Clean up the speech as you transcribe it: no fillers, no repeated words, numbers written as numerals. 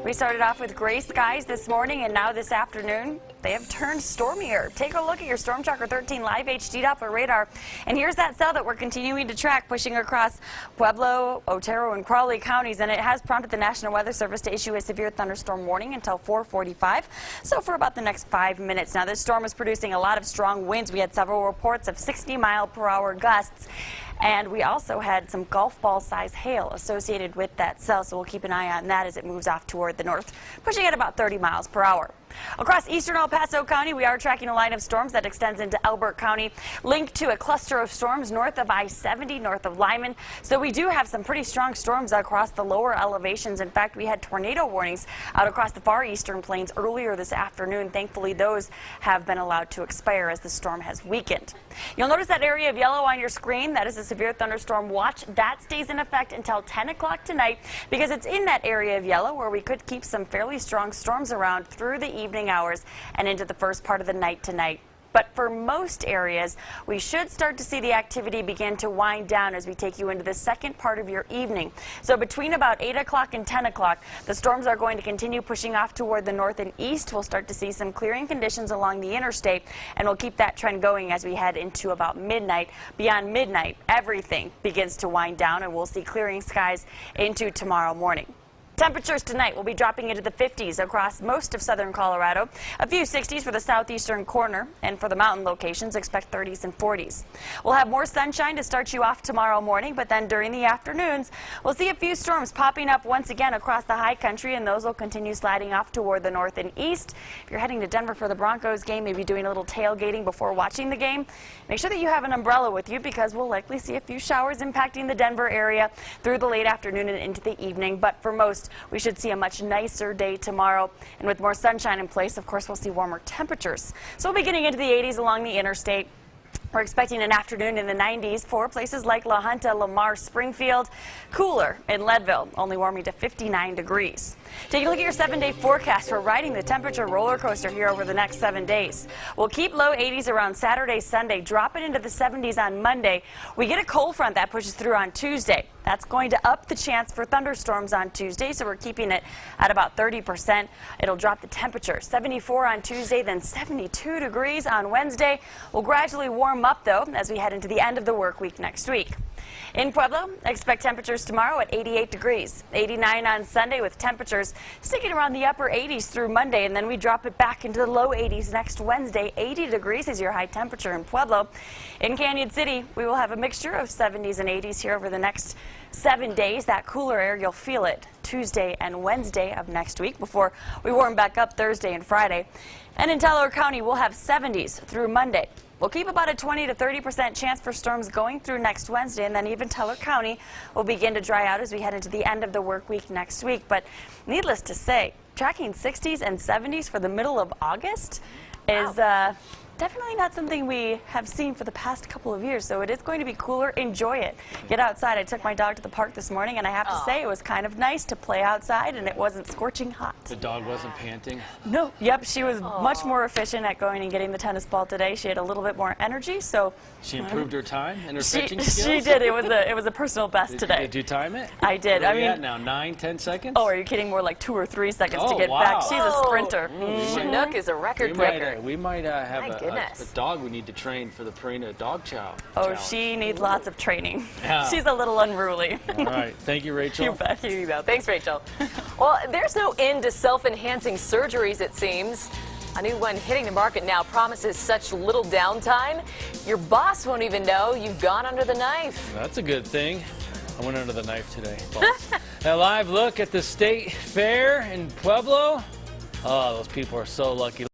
We started off with gray skies this morning, and now this afternoon they have turned stormier. Take a look at your Storm Tracker 13 live HD Doppler radar, and here's that cell that we're continuing to track, pushing across Pueblo, Otero, and Crawley counties, and it has prompted the National Weather Service to issue a severe thunderstorm warning until 4:45. So for about the next 5 minutes. Now, this storm is producing a lot of strong winds. We had several reports of 60-mile-per-hour gusts. And we also had some golf ball size hail associated with that cell, so we'll keep an eye on that as it moves off toward the north, pushing at about 30 miles per hour. Across eastern El Paso County, we are tracking a line of storms that extends into Elbert County, linked to a cluster of storms north of I-70, north of Lyman. So we do have some pretty strong storms across the lower elevations. In fact, we had tornado warnings out across the far eastern plains earlier this afternoon. Thankfully, those have been allowed to expire as the storm has weakened. You'll notice that area of yellow on your screen. That is a severe thunderstorm watch. That stays in effect until 10 o'clock tonight because it's in that area of yellow where we could keep some fairly strong storms around through the evening hours and into the first part of the night tonight. But for most areas, we should start to see the activity begin to wind down as we take you into the second part of your evening. So between about 8 o'clock and 10 o'clock, the storms are going to continue pushing off toward the north and east. We'll start to see some clearing conditions along the interstate, and we'll keep that trend going as we head into about midnight. Beyond midnight, everything begins to wind down, and we'll see clearing skies into tomorrow morning. Temperatures tonight will be dropping into the 50s across most of southern Colorado. A few 60s for the southeastern corner, and for the mountain locations, expect 30s and 40s. We'll have more sunshine to start you off tomorrow morning, but then during the afternoons, we'll see a few storms popping up once again across the high country, and those will continue sliding off toward the north and east. If you're heading to Denver for the Broncos game, maybe doing a little tailgating before watching the game, make sure that you have an umbrella with you because we'll likely see a few showers impacting the Denver area through the late afternoon and into the evening. But for most, we should see a much nicer day tomorrow, and with more sunshine in place, of course, we'll see warmer temperatures. So we'll be getting into the 80s along the interstate. We're expecting an afternoon in the 90s for places like La Junta, Lamar, Springfield. Cooler in Leadville, only warming to 59 degrees. Take a look at your 7-day forecast for riding the temperature roller coaster here over the next 7 days. We'll keep low 80s around Saturday, Sunday, dropping into the 70s on Monday. We get a cold front that pushes through on Tuesday. That's going to up the chance for thunderstorms on Tuesday, so we're keeping it at about 30%. It'll drop the temperature. 74 on Tuesday, then 72 degrees on Wednesday. We'll gradually warm up, though, as we head into the end of the work week next week. In Pueblo, expect temperatures tomorrow at 88 degrees, 89 on Sunday, with temperatures sticking around the upper 80s through Monday, and then we drop it back into the low 80s next Wednesday. 80 degrees is your high temperature in Pueblo. In Canyon City, we will have a mixture of 70s and 80s here over the next 7 days. That cooler air, you'll feel it Tuesday and Wednesday of next week before we warm back up Thursday and Friday. And in Teller County, we'll have 70s through Monday. We'll keep about a 20 to 30% chance for storms going through next Wednesday, and then even Teller County will begin to dry out as we head into the end of the work week next week. But needless to say, tracking 60s and 70s for the middle of August is definitely not something we have seen for the past couple of years, so it is going to be cooler. Enjoy it. Get outside. I took my dog to the park this morning, and I have to say it was kind of nice to play outside, and it wasn't scorching hot. The dog wasn't panting? No. Yep, she was much more efficient at going and getting the tennis ball today. She had a little bit more energy, so... She improved her time and her pitching skills? She did. It was a personal best today. Did you time it? I did. Where are you at now, 9, 10 seconds? Oh, are you kidding? More like 2 or 3 seconds to get back. She's a sprinter. Chinook is a record breaker. We might have a dog we need to train for the Purina Dog Chow. Oh, she needs lots of training. Yeah. She's a little unruly. All right. Thank you, Rachel. You bet. Here you go. Thanks, Rachel. Well, there's no end to self-enhancing surgeries, it seems. A new one hitting the market now promises such little downtime, your boss won't even know you've gone under the knife. That's a good thing. I went under the knife today, boss. A live look at the state fair in Pueblo. Oh, those people are so lucky.